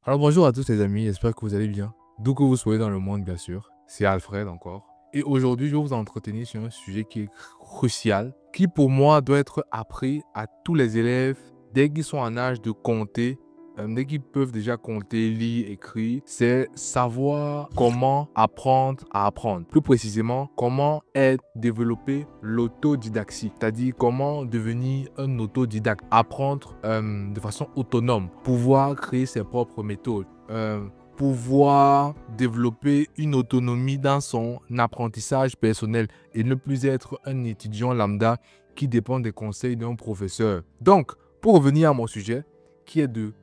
Alors bonjour à tous les amis, j'espère que vous allez bien. D'où que vous soyez dans le monde, bien sûr. C'est Alfred encore. Et aujourd'hui, je vais vous entretenir sur un sujet qui est crucial, qui pour moi doit être appris à tous les élèves dès qu'ils sont en âge de compter, dès qu'ils peuvent déjà compter, lire, écrire. C'est savoir comment apprendre à apprendre. Plus précisément, comment développer l'autodidaxie, c'est-à-dire comment devenir un autodidacte, apprendre de façon autonome, pouvoir créer ses propres méthodes. Pouvoir développer une autonomie dans son apprentissage personnel et ne plus être un étudiant lambda qui dépend des conseils d'un professeur. Donc, pour revenir à mon sujet, qui est de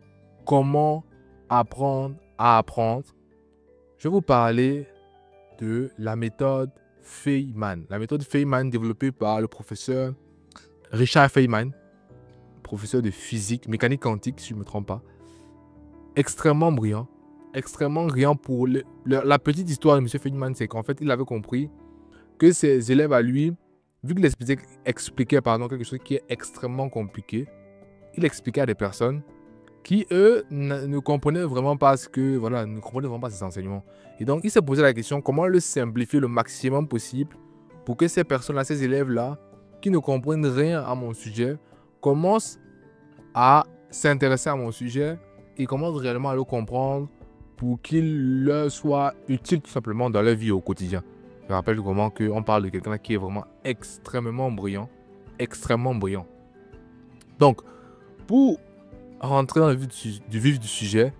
comment apprendre à apprendre, je vais vous parler de la méthode Feynman. La méthode Feynman développée par le professeur Richard Feynman, professeur de physique, mécanique quantique, si je ne me trompe pas. Extrêmement brillant. Extrêmement brillant pour la petite histoire de M. Feynman, c'est qu'en fait, il avait compris que ses élèves à lui, vu qu'il expliquait quelque chose qui est extrêmement compliqué, il expliquait à des personnes qui, eux, ne comprenaient vraiment pas ne comprenaient vraiment pas ses enseignements. Et donc, il s'est posé la question, comment le simplifier le maximum possible pour que ces personnes-là, ces élèves-là, qui ne comprennent rien à mon sujet, commencent à s'intéresser à mon sujet et commencent réellement à le comprendre pour qu'il leur soit utile tout simplement dans leur vie au quotidien. Je rappelle vraiment qu'on parle de quelqu'un qui est vraiment extrêmement brillant. Extrêmement brillant. Donc, pour rentrer dans le vif du sujet,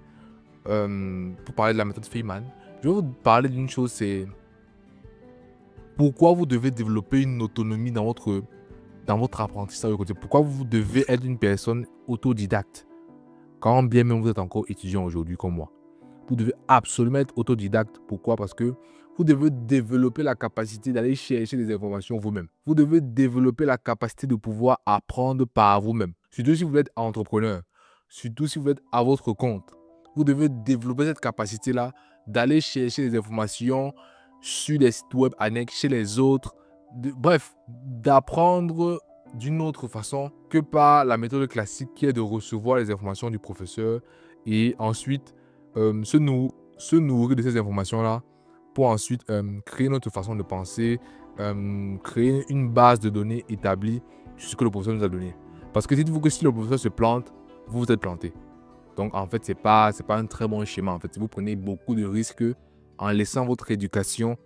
pour parler de la méthode Feynman, je vais vous parler d'une chose, c'est pourquoi vous devez développer une autonomie dans votre apprentissage au quotidien. Pourquoi vous devez être une personne autodidacte, quand bien même vous êtes encore étudiant aujourd'hui comme moi. Vous devez absolument être autodidacte. Pourquoi? Parce que vous devez développer la capacité d'aller chercher des informations vous-même. Vous devez développer la capacité de pouvoir apprendre par vous-même. Surtout si vous êtes entrepreneur. Surtout si vous êtes à votre compte. Vous devez développer cette capacité-là d'aller chercher des informations sur les sites web annexes, chez les autres. Bref, d'apprendre d'une autre façon que par la méthode classique qui est de recevoir les informations du professeur et ensuite se nourrir de ces informations-là pour ensuite créer notre façon de penser, créer une base de données établie sur ce que le professeur nous a donné. Parce que dites-vous que si le professeur se plante, vous vous êtes planté. Donc en fait, c'est pas un très bon schéma. En fait, vous prenez beaucoup de risques en laissant votre éducation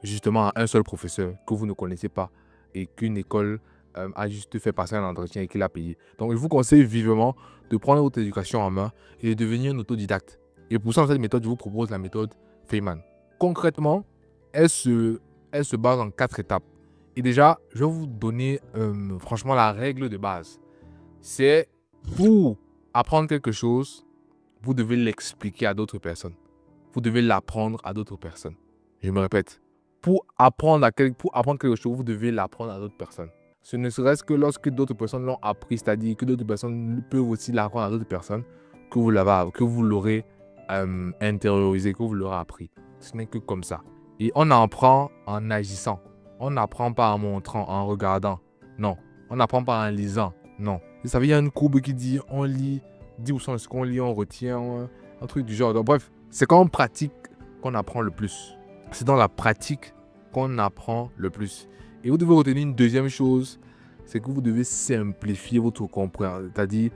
justement à un seul professeur que vous ne connaissez pas et qu'une école a juste fait passer un entretien et qu'il a payé. Donc je vous conseille vivement de prendre votre éducation en main et de devenir un autodidacte. Et pour ça, dans cette méthode, je vous propose la méthode Feynman. Concrètement, elle se base en 4 étapes. Et déjà, je vais vous donner franchement la règle de base. C'est pour apprendre quelque chose, vous devez l'expliquer à d'autres personnes. Vous devez l'apprendre à d'autres personnes. Je me répète, pour apprendre quelque chose, vous devez l'apprendre à d'autres personnes. Ce ne serait-ce que lorsque d'autres personnes l'ont appris, c'est-à-dire que d'autres personnes peuvent aussi l'apprendre à d'autres personnes, que vous l'aurez intériorisé, que vous l'aurez appris. Ce n'est que comme ça. Et on apprend en agissant. On n'apprend pas en montrant, en regardant. Non. On n'apprend pas en lisant. Non. Vous savez, il y a une courbe qui dit on lit 10% de ce qu'on lit, on retient, un truc du genre. Donc, bref, c'est quand on pratique qu'on apprend le plus. C'est dans la pratique qu'on apprend le plus. Et vous devez retenir une deuxième chose, c'est que vous devez simplifier votre compréhension, c'est-à-dire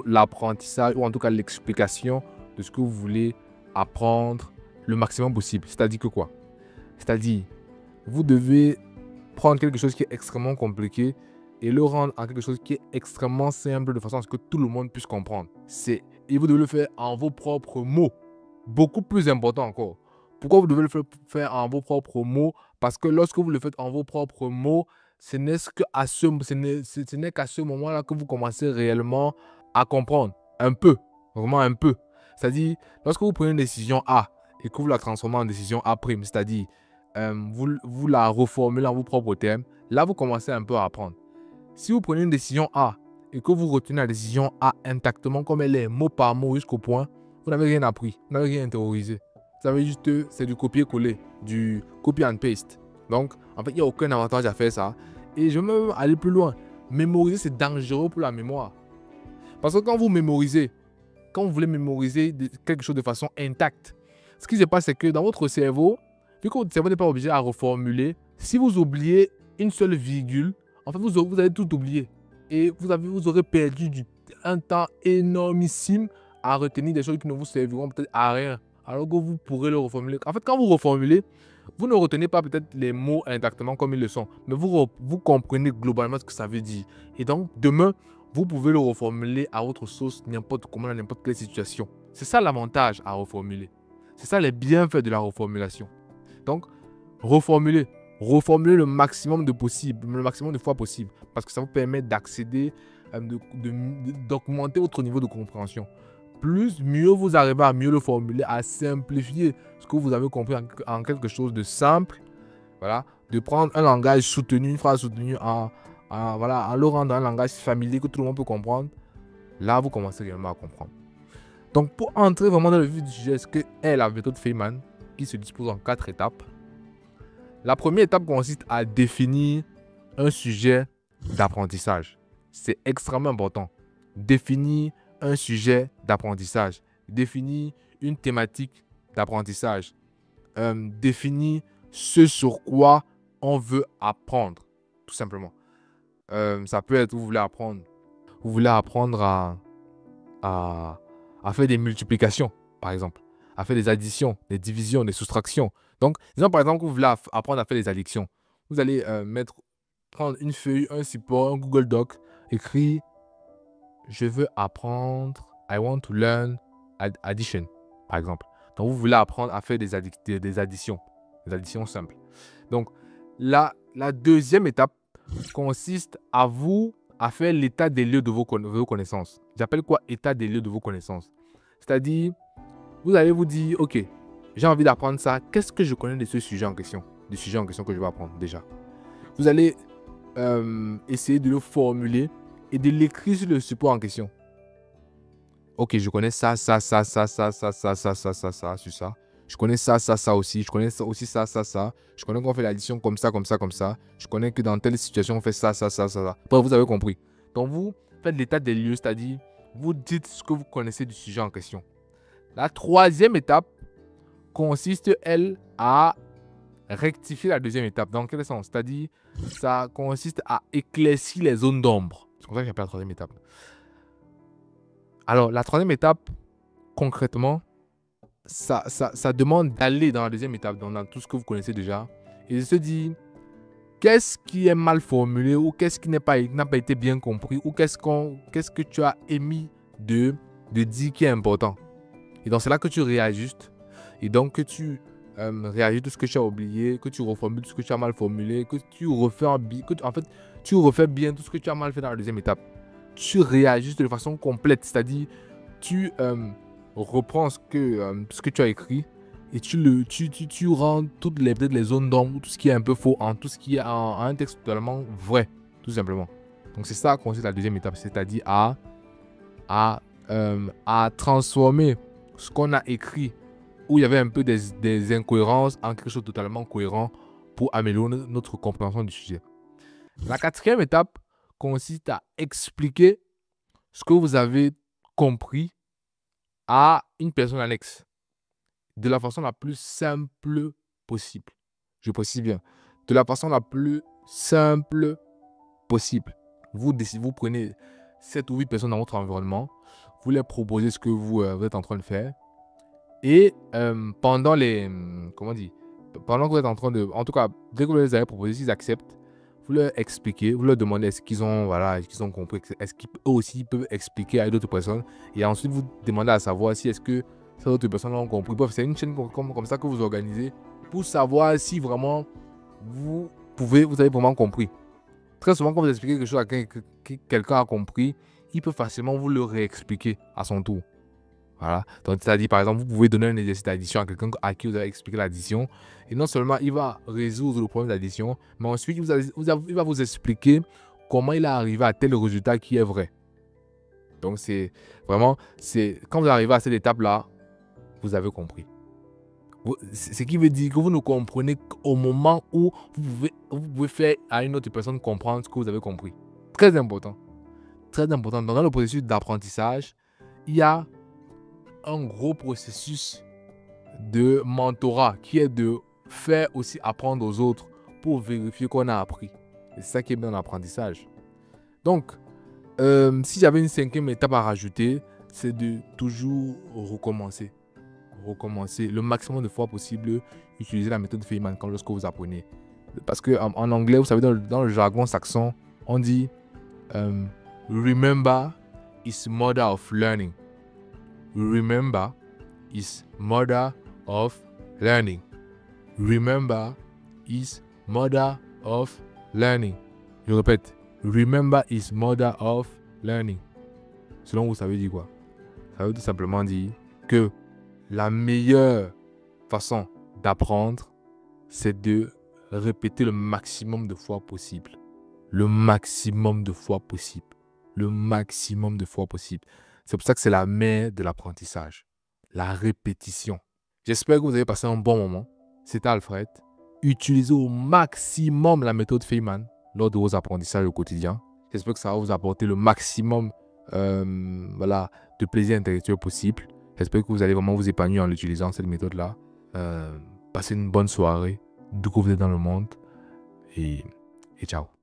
l'apprentissage ou en tout cas l'explication de ce que vous voulez apprendre le maximum possible. C'est-à-dire que quoi? C'est-à-dire, vous devez prendre quelque chose qui est extrêmement compliqué et le rendre en quelque chose qui est extrêmement simple de façon à ce que tout le monde puisse comprendre. Et vous devez le faire en vos propres mots. Beaucoup plus important encore. Pourquoi vous devez le faire en vos propres mots? Parce que lorsque vous le faites en vos propres mots, ce n'est qu'à ce moment-là que vous commencez réellement à comprendre. Un peu. Vraiment un peu. C'est-à-dire, lorsque vous prenez une décision A et que vous la transformez en décision A', c'est-à-dire, vous la reformulez en vos propres termes, là, vous commencez un peu à apprendre. Si vous prenez une décision A et que vous retenez la décision A intactement comme elle est, mot par mot jusqu'au point, vous n'avez rien appris, vous n'avez rien intériorisé. Vous savez juste, c'est du copier-coller, du copy and paste. Donc, en fait, il n'y a aucun avantage à faire ça. Et je vais même aller plus loin. Mémoriser, c'est dangereux pour la mémoire. Parce que quand vous mémorisez, quand vous voulez mémoriser quelque chose de façon intacte. Ce qui se passe, c'est que dans votre cerveau, vu que votre cerveau n'est pas obligé à reformuler, si vous oubliez une seule virgule, en fait, vous allez tout oublier. Et vous aurez perdu un temps énormissime à retenir des choses qui ne vous serviront peut-être à rien. Alors que vous pourrez le reformuler. En fait, quand vous reformulez, vous ne retenez pas peut-être les mots intactement comme ils le sont, mais vous comprenez globalement ce que ça veut dire. Et donc, demain, vous pouvez le reformuler à votre sauce, n'importe comment, dans n'importe quelle situation. C'est ça l'avantage à reformuler. C'est ça les bienfaits de la reformulation. Donc, reformuler le maximum de fois possible, parce que ça vous permet d'accéder, d'augmenter votre niveau de compréhension. Plus, mieux vous arrivez à mieux le formuler, à simplifier ce que vous avez compris en quelque chose de simple. Voilà, de prendre un langage soutenu, une phrase soutenue à le rendre un langage familier que tout le monde peut comprendre. Là, vous commencez réellement à comprendre. Donc, pour entrer vraiment dans le vif du sujet, ce qu'est la méthode Feynman, qui se dispose en 4 étapes. La première étape consiste à définir un sujet d'apprentissage. C'est extrêmement important. Définir un sujet d'apprentissage. Définir une thématique d'apprentissage. Définir ce sur quoi on veut apprendre, tout simplement. Ça peut être, vous voulez apprendre à faire des multiplications, par exemple, à faire des additions, des divisions, des soustractions. Donc, disons par exemple que vous voulez apprendre à faire des additions. Vous allez prendre une feuille, un support, un Google Doc, écrit « Je veux apprendre, I want to learn addition », par exemple. Donc, vous voulez apprendre à faire des additions simples. Donc, la deuxième étape consiste à faire l'état des lieux de vos connaissances. J'appelle quoi état des lieux de vos connaissances? C'est-à-dire, vous allez vous dire, ok, j'ai envie d'apprendre ça. Qu'est-ce que je connais de ce sujet en question? Du sujet en question que je vais apprendre déjà. Vous allez essayer de le formuler et de l'écrire sur le support en question. Ok, je connais ça, sur ça. Je connais ça aussi. Je connais aussi ça. Je connais qu'on fait l'addition comme ça. Je connais que dans telle situation, on fait ça. Bref, vous avez compris. Donc, vous faites l'état des lieux, c'est-à-dire, vous dites ce que vous connaissez du sujet en question. La troisième étape consiste, elle, à rectifier la deuxième étape. Dans quel sens? C'est-à-dire, ça consiste à éclaircir les zones d'ombre. C'est comme ça que j'appelle la troisième étape. Alors, la troisième étape, concrètement, ça demande d'aller dans la deuxième étape, dans tout ce que vous connaissez déjà, et de se dire, qu'est-ce qui est mal formulé, ou qu'est-ce qui n'a pas été bien compris, ou qu'est-ce que tu as émis de dire qui est important. Et donc, c'est là que tu réajustes, et donc que tu réajustes ce que tu as oublié, que tu reformules ce que tu as mal formulé, que tu refais tu refais bien tout ce que tu as mal fait dans la deuxième étape. Tu réajustes de façon complète, c'est-à-dire tu reprends ce que tu as écrit et tu rends toutes les zones d'ombre, tout ce qui est un peu faux, en tout ce qui est en un texte totalement vrai, tout simplement. Donc c'est ça qu'on consiste la deuxième étape, c'est-à-dire à transformer ce qu'on a écrit où il y avait un peu des incohérences en quelque chose de totalement cohérent pour améliorer notre compréhension du sujet. La quatrième étape consiste à expliquer ce que vous avez compris à une personne annexe de la façon la plus simple possible. Je précise bien, de la façon la plus simple possible. Vous prenez 7 ou 8 personnes dans votre environnement, vous leur proposez ce que vous êtes en train de faire et pendant que vous êtes en train de, en tout cas, dès que vous les avez proposés, s'ils acceptent, vous leur expliquez, vous leur demandez est-ce qu'ils ont compris, est-ce qu'eux aussi peuvent expliquer à d'autres personnes. Et ensuite, vous demandez à savoir si est-ce que ces autres personnes l'ont compris. Bref, c'est une chaîne comme ça que vous organisez pour savoir si vraiment vous avez vraiment compris. Très souvent, quand vous expliquez quelque chose à quelqu'un a compris, il peut facilement vous le réexpliquer à son tour. Voilà. Donc, c'est-à-dire, par exemple, vous pouvez donner un exercice d'addition à quelqu'un à qui vous avez expliqué l'addition. Et non seulement il va résoudre le problème d'addition, mais ensuite, il va vous expliquer comment il est arrivé à tel résultat qui est vrai. Donc, c'est vraiment, quand vous arrivez à cette étape-là, vous avez compris. Ce qui veut dire que vous ne comprenez qu'au moment où vous pouvez faire à une autre personne comprendre ce que vous avez compris. Très important. Très important. Dans le processus d'apprentissage, il y a un gros processus de mentorat qui est de faire aussi apprendre aux autres pour vérifier qu'on a appris. C'est ça qui est bien dans l'apprentissage. Donc, si j'avais une 5e étape à rajouter, c'est de toujours recommencer. Recommencer le maximum de fois possible, utiliser la méthode Feynman quand lorsque vous apprenez. Parce qu'en anglais, vous savez, dans le jargon saxon, on dit remember is mother of learning. Remember is mother of learning. Remember is mother of learning. Je répète, remember is mother of learning. Selon vous, ça veut dire quoi? Ça veut tout simplement dire que la meilleure façon d'apprendre, c'est de répéter le maximum de fois possible. Le maximum de fois possible. Le maximum de fois possible. C'est pour ça que c'est la mère de l'apprentissage. La répétition. J'espère que vous avez passé un bon moment. C'était Alfred. Utilisez au maximum la méthode Feynman lors de vos apprentissages au quotidien. J'espère que ça va vous apporter le maximum de plaisir intellectuel possible. J'espère que vous allez vraiment vous épanouir en utilisant cette méthode-là. Passez une bonne soirée. Découvrez dans le monde. Et ciao.